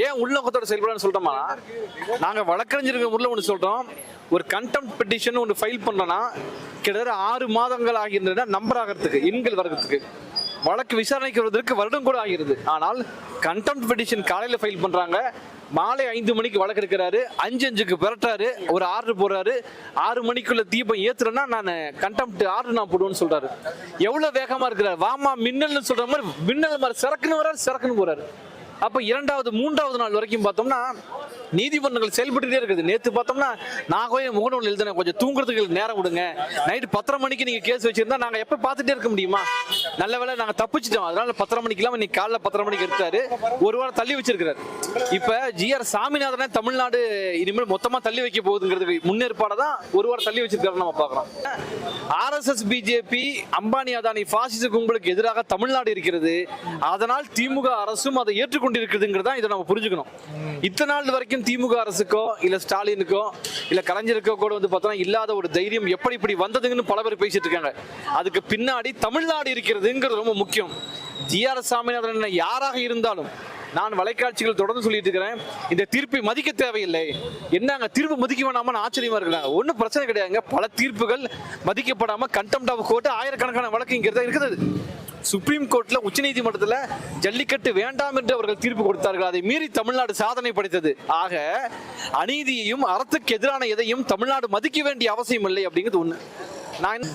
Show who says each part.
Speaker 1: ஏன் உள்நோக்கத்தோட செயல்படன்னு சொல்றோமா, நாங்க வழக்கறிஞர்கள் உள்ள ஒன்று சொல்றோம். ஒரு கண்டெம்ட் பெட்டிஷன் ஒன்று ஃபைல் பண்ணோம்னா கிட்டத்தட்ட 6 மாதங்கள் ஆகின்றன நம்பர் ஆகிறதுக்கு, எண்கள் வர்றதுக்கு. வழக்கு விசாரணைக்கு வருவதற்கு வருடம் கூட ஆகிறது. ஆனால் கண்டெம்ட் பெட்டிஷன் காலையில் ஃபைல் பண்றாங்க, மாலை 5 மணிக்கு வழக்கு எடுக்கிறாரு, 5:05க்கு பெறட்டாரு, ஒரு ஆர்டர் போடுறாரு, 6 மணிக்குள்ள தீபம் ஏத்துறேன்னா நான் கண்டெம்ட் ஆர்டர் நான் போடுவேன்னு சொல்றாரு. எவ்வளவு வேகமா இருக்கிறாரு, வாமா மின்னல்னு சொல்ற மாதிரி மின்னல் மாதிரி சரக்குன்னு வர்றாரு, சரக்குன்னு போறாரு. அப்ப 2வது 3வது நாள் வரைக்கும் பார்த்தோம்னா நீதிமன்றங்கள் செயல்பட்டுட்டே இருக்குது. நேற்று பார்த்தோம்னா நான் போய் முகநூல் எழுதுனேன், கொஞ்சம் தூங்குறதுக்கு நேரம் விடுங்க, நைட்டு 10:30 மணிக்கு நீங்க கேஸ் வச்சிருந்தா நாங்க எப்ப பார்த்துட்டே இருக்க முடியுமா? நல்ல வேலை நாங்க தப்பிச்சிட்டோம். அதனால 10:30 மணிக்கெல்லாம் இன்னைக்கு காலைல 10:30 மணிக்கு எடுத்தாரு, ஒரு வாரம் தள்ளி வச்சிருக்காரு. இப்ப ஜிஆர் சாமிநாதனை தமிழ்நாடு இனிமேல் மொத்தமா தள்ளி வைக்க போகுதுங்கிறது முன்னேற்பாட தான் ஒரு வாரம் தள்ளி வச்சிருக்காரு நம்ம பார்க்கலாம். ஆர்எஸ்எஸ் பிஜேபி அம்பானி அதானி பாசிச கும்பலுக்கு எதிராக தமிழ்நாடு இருக்கிறது. அதனால் திமுக அரசும் அதை ஏற்றுக்கொண்டிருக்கிறதுங்கிறதா இதை நம்ம புரிஞ்சுக்கணும். இத்தனை நாள் வரைக்கும் திமுக அரசுக்கோ இல்ல ஸ்டாலினுக்கோ இல்ல கலைஞருக்கோ கூட வந்து பார்த்தோம்னா இல்லாத ஒரு தைரியம் எப்படி இப்படி வந்ததுன்னு பல பேர் பேசிட்டு இருக்காங்க. அதுக்கு பின்னாடி தமிழ்நாடு இருக்கிறதுங்கிறது ரொம்ப முக்கியம். ஜிஆர் சாமிநாதன் யாராக இருந்தாலும் நான் வலைக்காட்சிகள் தொடர்ந்து சொல்லிட்டு இருக்கிறேன், இந்த தீர்ப்பை மதிக்க தேவையில்லை. என்னங்க தீர்ப்பு மதிக்க வேணாம ஆச்சரியமா இருக்காங்க. ஒன்றும் பிரச்சனை கிடையாதுங்க. பல தீர்ப்புகள் மதிக்கப்படாம கண்டெம்ட் ஆஃப் கோர்ட் ஆயிரக்கணக்கான வழக்கு இங்கிறதா இருக்குது. சுப்ரீம் கோர்ட்ல உச்சநீதிமன்றத்தில் ஜல்லிக்கட்டு வேண்டாம் என்று அவர்கள் தீர்ப்பு கொடுத்தார்கள். அதை மீறி தமிழ்நாடு சாதனை படைத்தது. ஆக அநீதியையும் அறத்துக்கு எதிரான எதையும் தமிழ்நாடு மதிக்க வேண்டிய அவசியம் இல்லை அப்படிங்கிறது ஒண்ணு. நான்